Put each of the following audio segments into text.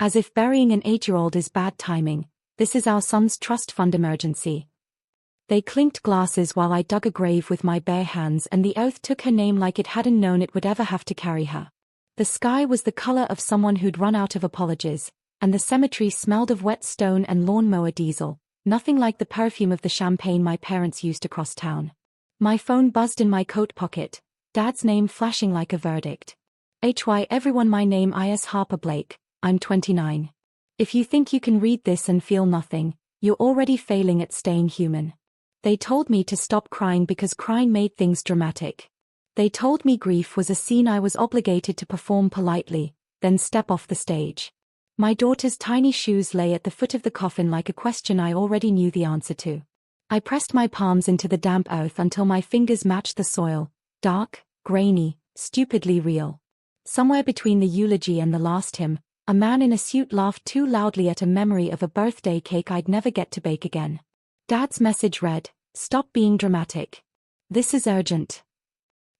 As if burying an 8-year-old is bad timing, this is our son's trust fund emergency. They clinked glasses while I dug a grave with my bare hands, and the earth took her name like it hadn't known it would ever have to carry her. The sky was the color of someone who'd run out of apologies, and the cemetery smelled of wet stone and lawnmower diesel, nothing like the perfume of the champagne my parents used across town. My phone buzzed in my coat pocket, Dad's name flashing like a verdict. "Hi everyone, my name is Harper Blake, I'm 29. If you think you can read this and feel nothing, you're already failing at staying human." They told me to stop crying because crying made things dramatic. They told me grief was a scene I was obligated to perform politely, then step off the stage. My daughter's tiny shoes lay at the foot of the coffin like a question I already knew the answer to. I pressed my palms into the damp earth until my fingers matched the soil, dark, grainy, stupidly real. Somewhere between the eulogy and the last hymn, a man in a suit laughed too loudly at a memory of a birthday cake I'd never get to bake again. Dad's message read, "Stop being dramatic. This is urgent."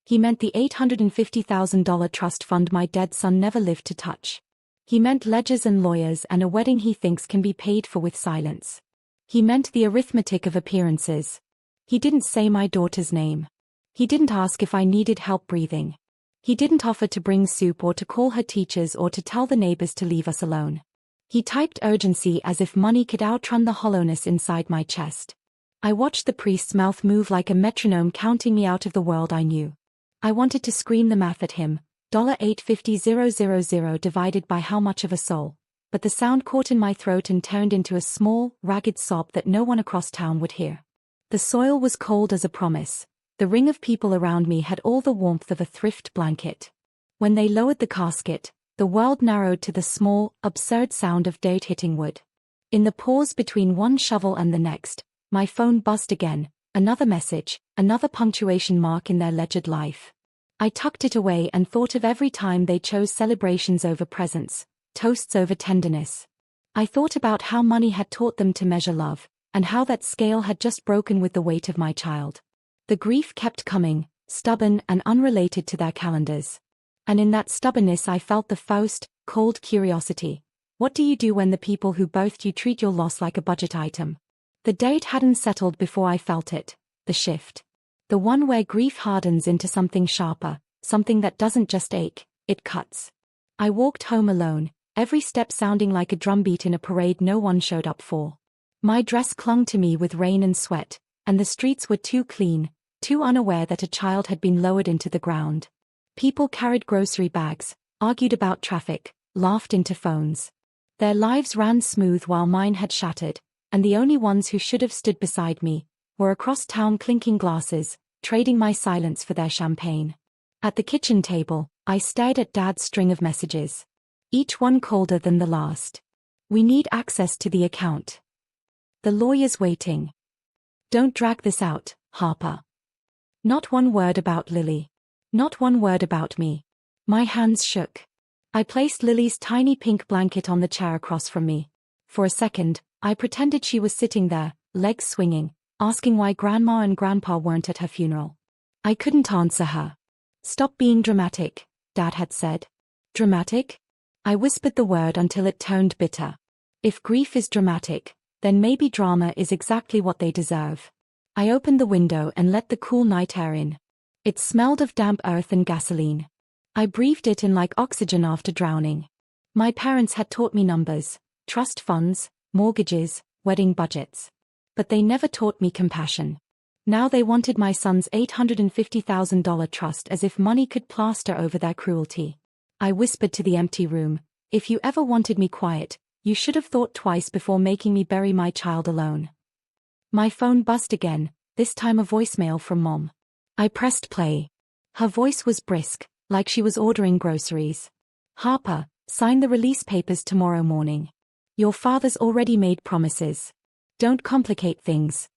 He meant the $850,000 trust fund my dead son never lived to touch. He meant ledgers and lawyers and a wedding he thinks can be paid for with silence. He meant the arithmetic of appearances. He didn't say my daughter's name. He didn't ask if I needed help breathing. He didn't offer to bring soup or to call her teachers or to tell the neighbors to leave us alone. He typed urgency as if money could outrun the hollowness inside my chest. I watched the priest's mouth move like a metronome, counting me out of the world I knew. I wanted to scream the math at him, $850,000 divided by how much of a soul, but the sound caught in my throat and turned into a small, ragged sob that no one across town would hear. The soil was cold as a promise. The ring of people around me had all the warmth of a thrift blanket. When they lowered the casket, the world narrowed to the small, absurd sound of dirt hitting wood. In the pause between one shovel and the next, my phone buzzed again, another message, another punctuation mark in their ledgered life. I tucked it away and thought of every time they chose celebrations over presents, toasts over tenderness. I thought about how money had taught them to measure love, and how that scale had just broken with the weight of my child. The grief kept coming, stubborn and unrelated to their calendars. And in that stubbornness I felt the Faust, cold curiosity. What do you do when the people who birthed you treat your loss like a budget item? The date hadn't settled before I felt it, the shift. The one where grief hardens into something sharper, something that doesn't just ache, it cuts. I walked home alone, every step sounding like a drumbeat in a parade no one showed up for. My dress clung to me with rain and sweat, and the streets were too clean, too unaware that a child had been lowered into the ground. People carried grocery bags, argued about traffic, laughed into phones. Their lives ran smooth while mine had shattered, and the only ones who should have stood beside me were across town clinking glasses, trading my silence for their champagne. At the kitchen table, I stared at Dad's string of messages. Each one colder than the last. "We need access to the account. The lawyer's waiting. Don't drag this out, Harper." Not one word about Lily. Not one word about me. My hands shook. I placed Lily's tiny pink blanket on the chair across from me. For a second, I pretended she was sitting there, legs swinging, asking why Grandma and Grandpa weren't at her funeral. I couldn't answer her. "Stop being dramatic," Dad had said. Dramatic? I whispered the word until it turned bitter. If grief is dramatic, then maybe drama is exactly what they deserve. I opened the window and let the cool night air in. It smelled of damp earth and gasoline. I breathed it in like oxygen after drowning. My parents had taught me numbers, trust funds, mortgages, wedding budgets. But they never taught me compassion. Now they wanted my son's $850,000 trust as if money could plaster over their cruelty. I whispered to the empty room, "If you ever wanted me quiet, you should have thought twice before making me bury my child alone." My phone buzzed again, this time a voicemail from Mom. I pressed play. Her voice was brisk, like she was ordering groceries. "Harper, sign the release papers tomorrow morning. Your father's already made promises. Don't complicate things."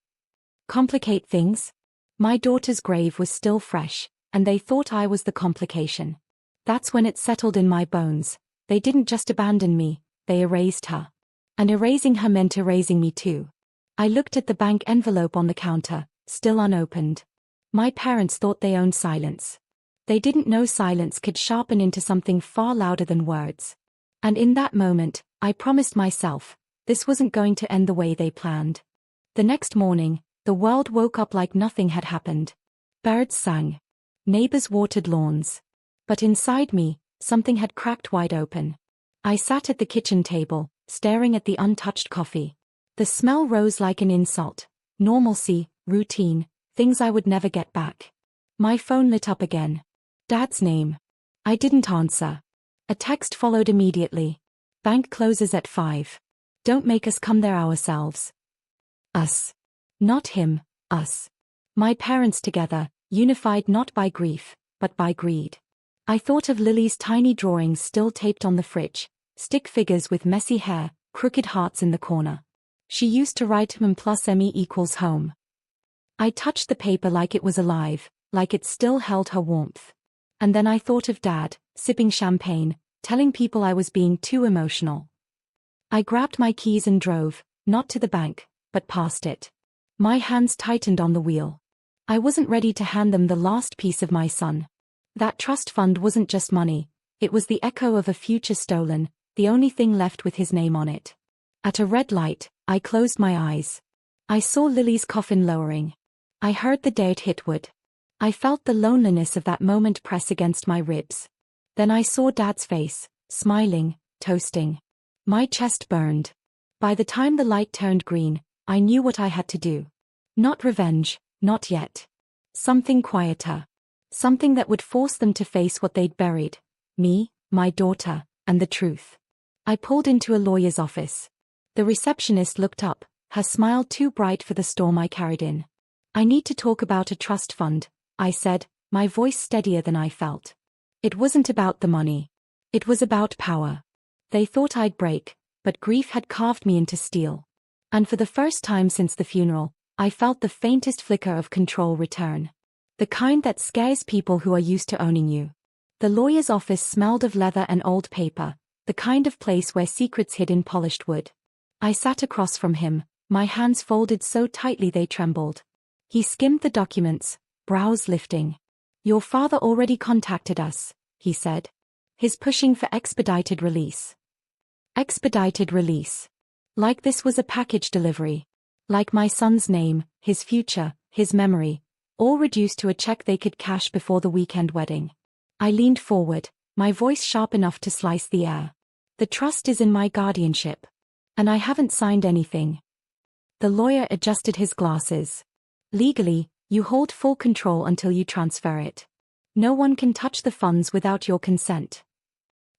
Complicate things? My daughter's grave was still fresh, and they thought I was the complication. That's when it settled in my bones. They didn't just abandon me, they erased her. And erasing her meant erasing me too. I looked at the bank envelope on the counter, still unopened. My parents thought they owned silence. They didn't know silence could sharpen into something far louder than words. And in that moment, I promised myself, this wasn't going to end the way they planned. The next morning, the world woke up like nothing had happened. Birds sang. Neighbors watered lawns. But inside me, something had cracked wide open. I sat at the kitchen table, staring at the untouched coffee. The smell rose like an insult. Normalcy, routine, things I would never get back. My phone lit up again. Dad's name. I didn't answer. A text followed immediately. Bank closes at 5. Don't make us come there ourselves. Us. Not him, us. My parents together, unified not by grief, but by greed. I thought of Lily's tiny drawings still taped on the fridge, stick figures with messy hair, crooked hearts in the corner. She used to write M plus ME equals home. I touched the paper like it was alive, like it still held her warmth. And then I thought of Dad, sipping champagne, telling people I was being too emotional. I grabbed my keys and drove, not to the bank, but past it. My hands tightened on the wheel. I wasn't ready to hand them the last piece of my son. That trust fund wasn't just money, it was the echo of a future stolen, the only thing left with his name on it. At a red light, I closed my eyes. I saw Lily's coffin lowering. I heard the day it hit wood. I felt the loneliness of that moment press against my ribs. Then I saw Dad's face, smiling, toasting. My chest burned. By the time the light turned green, I knew what I had to do. Not revenge, not yet. Something quieter. Something that would force them to face what they'd buried. Me, my daughter, and the truth. I pulled into a lawyer's office. The receptionist looked up, her smile too bright for the storm I carried in. I need to talk about a trust fund, I said, my voice steadier than I felt. It wasn't about the money. It was about power. They thought I'd break, but grief had carved me into steel. And for the first time since the funeral, I felt the faintest flicker of control return. The kind that scares people who are used to owning you. The lawyer's office smelled of leather and old paper, the kind of place where secrets hid in polished wood. I sat across from him, my hands folded so tightly they trembled. He skimmed the documents, brows lifting. Your father already contacted us, he said. He's pushing for expedited release. Expedited release. Like this was a package delivery. Like my son's name, his future, his memory, all reduced to a check they could cash before the weekend wedding. I leaned forward, my voice sharp enough to slice the air. The trust is in my guardianship. And I haven't signed anything. The lawyer adjusted his glasses. Legally, you hold full control until you transfer it. No one can touch the funds without your consent.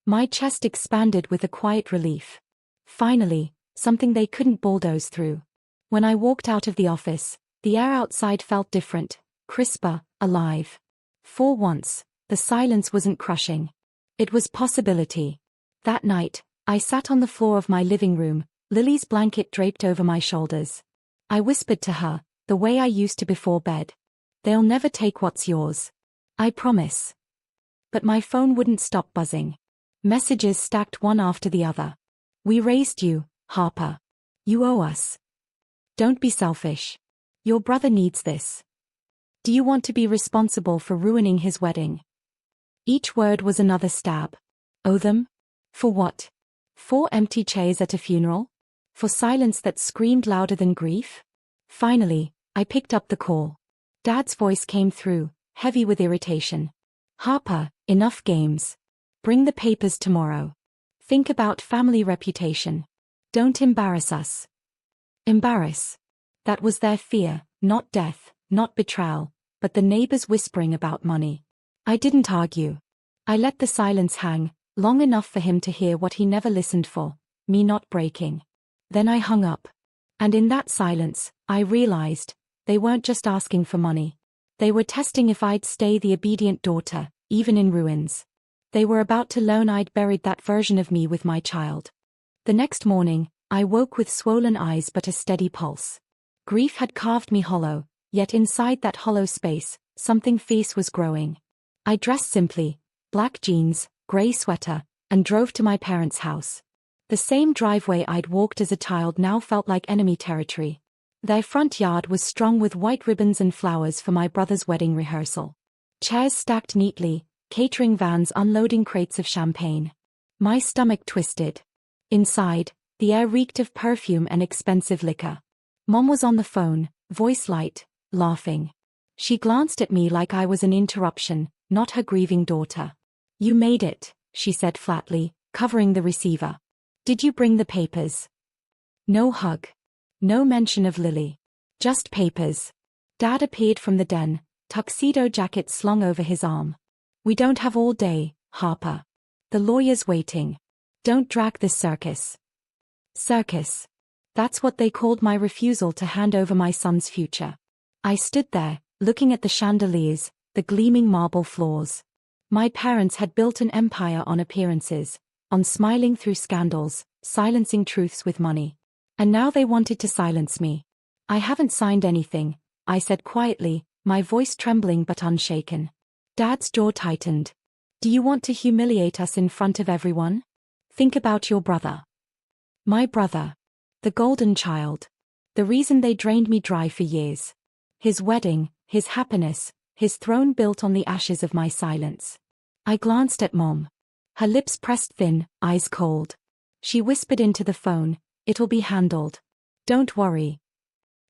My chest expanded with a quiet relief. Finally, something they couldn't bulldoze through. When I walked out of the office, the air outside felt different, crisper, alive. For once, the silence wasn't crushing. It was possibility. That night, I sat on the floor of my living room, Lily's blanket draped over my shoulders. I whispered to her, the way I used to before bed. They'll never take what's yours. I promise. But my phone wouldn't stop buzzing. Messages stacked one after the other. We raised you, Harper. You owe us. Don't be selfish. Your brother needs this. Do you want to be responsible for ruining his wedding? Each word was another stab. Owe them? For what? 4 empty chairs at a funeral? For silence that screamed louder than grief? Finally, I picked up the call. Dad's voice came through, heavy with irritation. Harper, enough games. Bring the papers tomorrow. Think about family reputation. Don't embarrass us. Embarrass. That was their fear, not death, not betrayal, but the neighbors whispering about money. I didn't argue. I let the silence hang, long enough for him to hear what he never listened for, me not breaking. Then I hung up. And in that silence, I realized, they weren't just asking for money. They were testing if I'd stay the obedient daughter, even in ruins. They were about to learn I'd buried that version of me with my child. The next morning, I woke with swollen eyes but a steady pulse. Grief had carved me hollow, yet inside that hollow space, something fierce was growing. I dressed simply, black jeans, gray sweater, and drove to my parents' house. The same driveway I'd walked as a child now felt like enemy territory. Their front yard was strung with white ribbons and flowers for my brother's wedding rehearsal. Chairs stacked neatly, catering vans unloading crates of champagne. My stomach twisted. Inside, the air reeked of perfume and expensive liquor. Mom was on the phone, voice light, laughing. She glanced at me like I was an interruption, not her grieving daughter. "You made it," she said flatly, covering the receiver. "Did you bring the papers?" No hug. No mention of Lily. Just papers. Dad appeared from the den, tuxedo jacket slung over his arm. "We don't have all day, Harper. The lawyer's waiting. Don't drag this circus." Circus. That's what they called my refusal to hand over my son's future. I stood there, looking at the chandeliers, the gleaming marble floors. My parents had built an empire on appearances, on smiling through scandals, silencing truths with money. And now they wanted to silence me. "I haven't signed anything," I said quietly, my voice trembling but unshaken. Dad's jaw tightened. "Do you want to humiliate us in front of everyone? Think about your brother." My brother. The golden child. The reason they drained me dry for years. His wedding, his happiness, his throne built on the ashes of my silence. I glanced at Mom. Her lips pressed thin, eyes cold. She whispered into the phone, "It'll be handled. Don't worry."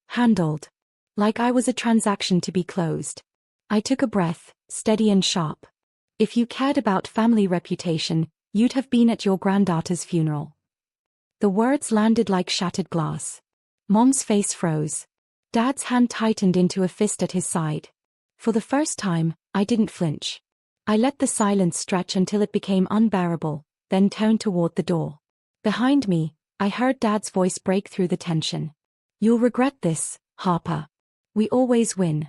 Handled. Like I was a transaction to be closed. I took a breath, steady and sharp. "If you cared about family reputation, you'd have been at your granddaughter's funeral." The words landed like shattered glass. Mom's face froze. Dad's hand tightened into a fist at his side. For the first time, I didn't flinch. I let the silence stretch until it became unbearable, then turned toward the door. Behind me, I heard Dad's voice break through the tension. "You'll regret this, Harper. We always win."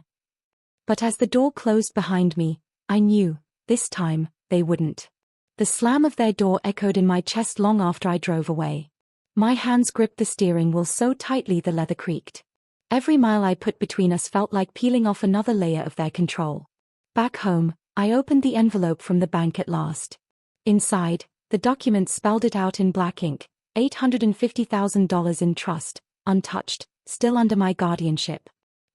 But as the door closed behind me, I knew, this time, they wouldn't. The slam of their door echoed in my chest long after I drove away. My hands gripped the steering wheel so tightly the leather creaked. Every mile I put between us felt like peeling off another layer of their control. Back home, I opened the envelope from the bank at last. Inside, the document spelled it out in black ink, $850,000 in trust, untouched, still under my guardianship.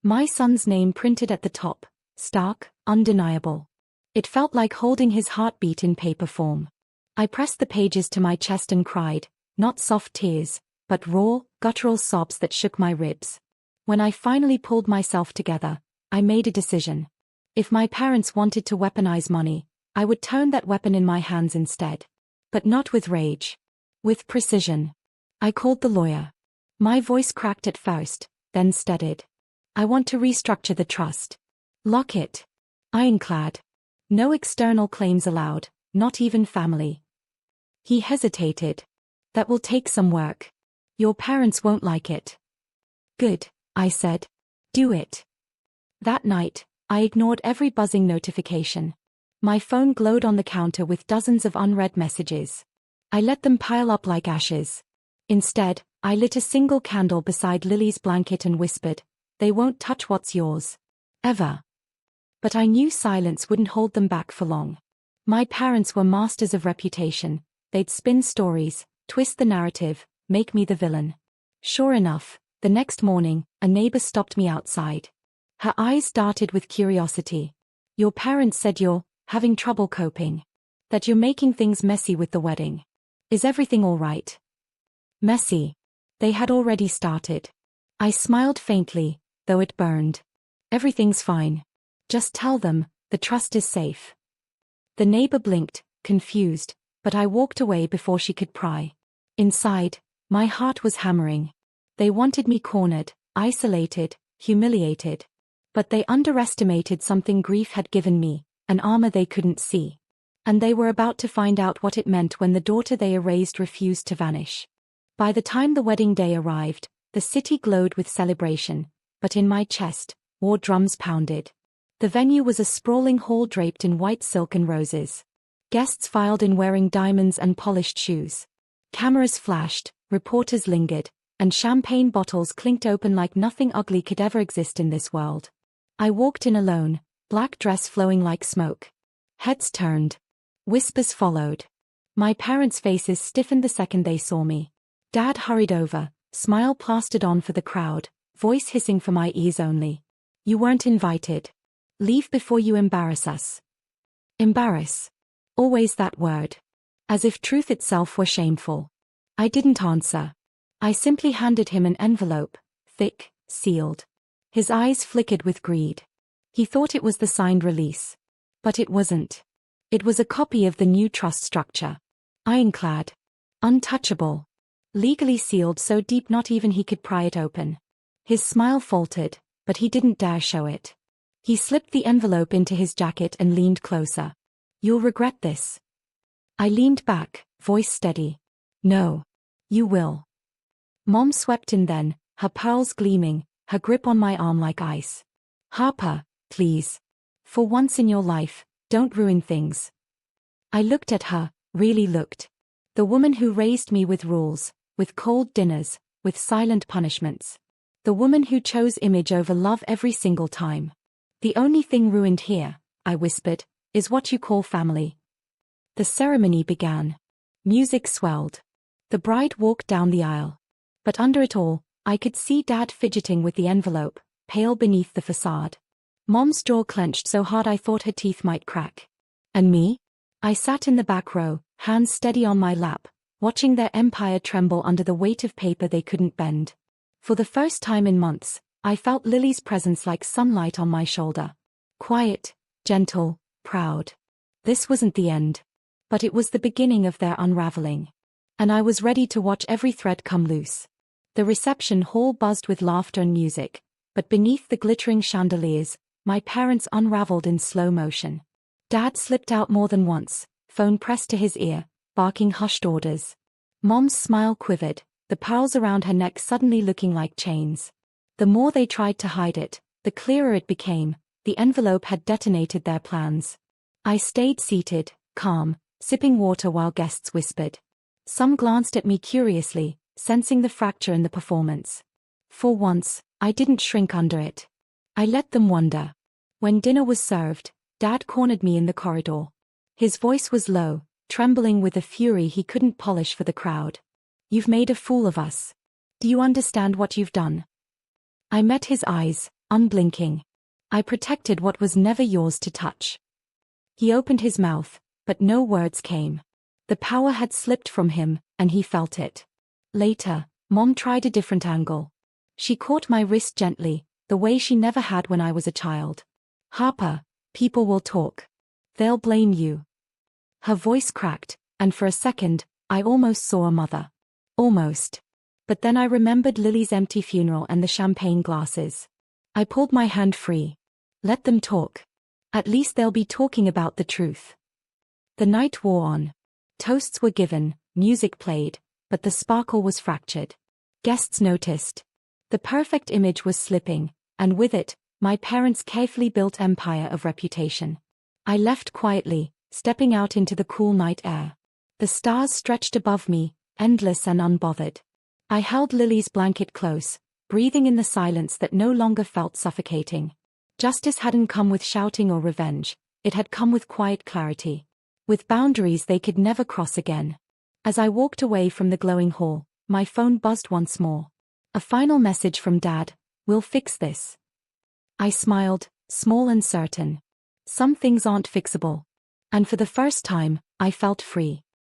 My son's name printed at the top, stark, undeniable. It felt like holding his heartbeat in paper form. I pressed the pages to my chest and cried, not soft tears, but raw, guttural sobs that shook my ribs. When I finally pulled myself together, I made a decision. If my parents wanted to weaponize money, I would turn that weapon in my hands instead. But not with rage. With precision. I called the lawyer. My voice cracked at first, then steadied. "I want to restructure the trust. Lock it. Ironclad. No external claims allowed, not even family." He hesitated. "That will take some work. Your parents won't like it." "Good," I said. "Do it." That night, I ignored every buzzing notification. My phone glowed on the counter with dozens of unread messages. I let them pile up like ashes. Instead, I lit a single candle beside Lily's blanket and whispered, "They won't touch what's yours. Ever." But I knew silence wouldn't hold them back for long. My parents were masters of reputation. They'd spin stories, twist the narrative, make me the villain. Sure enough, the next morning, a neighbor stopped me outside. Her eyes darted with curiosity. "Your parents said you're having trouble coping. That you're making things messy with the wedding. Is everything all right?" Messy. They had already started. I smiled faintly, though it burned. "Everything's fine. Just tell them, the trust is safe." The neighbor blinked, confused, but I walked away before she could pry. Inside, my heart was hammering. They wanted me cornered, isolated, humiliated. But they underestimated something grief had given me, an armor they couldn't see. And they were about to find out what it meant when the daughter they erased refused to vanish. By the time the wedding day arrived, the city glowed with celebration, but in my chest, war drums pounded. The venue was a sprawling hall draped in white silk and roses. Guests filed in wearing diamonds and polished shoes. Cameras flashed, reporters lingered, and champagne bottles clinked open like nothing ugly could ever exist in this world. I walked in alone, black dress flowing like smoke. Heads turned. Whispers followed. My parents' faces stiffened the second they saw me. Dad hurried over, smile plastered on for the crowd, voice hissing for my ears only. "You weren't invited. Leave before you embarrass us." Embarrass. Always that word. as if truth itself were shameful. I didn't answer. I simply handed him an envelope, thick, sealed. His eyes flickered with greed. He thought it was the signed release. But it wasn't. It was a copy of the new trust structure. Ironclad. Untouchable. Legally sealed so deep not even he could pry it open. His smile faltered, but he didn't dare show it. He slipped the envelope into his jacket and leaned closer. You'll regret this. I leaned back, voice steady. No. You will. Mom swept in then, her pearls gleaming, her grip on my arm like ice. Harper, please. For once in your life, don't ruin things. I looked at her, really looked. The woman who raised me with rules, with cold dinners, with silent punishments. The woman who chose image over love every single time. The only thing ruined here, I whispered, is what you call family. The ceremony began. Music swelled. The bride walked down the aisle. But under it all, I could see Dad fidgeting with the envelope, pale beneath the facade. Mom's jaw clenched so hard I thought her teeth might crack. And me? I sat in the back row, hands steady on my lap, watching their empire tremble under the weight of paper they couldn't bend. For the first time in months, I felt Lily's presence like sunlight on my shoulder. Quiet, gentle, proud. This wasn't the end. But it was the beginning of their unraveling. And I was ready to watch every thread come loose. The reception hall buzzed with laughter and music, but beneath the glittering chandeliers, my parents unraveled in slow motion. Dad slipped out more than once, phone pressed to his ear, barking hushed orders. Mom's smile quivered, the pearls around her neck suddenly looking like chains. The more they tried to hide it, the clearer it became, the envelope had detonated their plans. I stayed seated, calm, sipping water while guests whispered. Some glanced at me curiously, sensing the fracture in the performance. For once, I didn't shrink under it. I let them wonder. When dinner was served, Dad cornered me in the corridor. His voice was low, trembling with a fury he couldn't polish for the crowd. You've made a fool of us. Do you understand what you've done? I met his eyes, unblinking. I protected what was never yours to touch. He opened his mouth, but no words came. The power had slipped from him, and he felt it. Later, Mom tried a different angle. She caught my wrist gently, the way she never had when I was a child. Harper, people will talk. They'll blame you. Her voice cracked, and for a second, I almost saw a mother. Almost. But then I remembered Lily's empty funeral and the champagne glasses. I pulled my hand free. Let them talk. At least they'll be talking about the truth. The night wore on. Toasts were given, music played, but the sparkle was fractured. Guests noticed. The perfect image was slipping, and with it, my parents' carefully built empire of reputation. I left quietly, stepping out into the cool night air. The stars stretched above me, endless and unbothered. I held Lily's blanket close, breathing in the silence that no longer felt suffocating. Justice hadn't come with shouting or revenge, it had come with quiet clarity. With boundaries they could never cross again. As I walked away from the glowing hall, my phone buzzed once more. A final message from Dad, "We'll fix this." I smiled, small and certain. Some things aren't fixable. And for the first time, I felt free.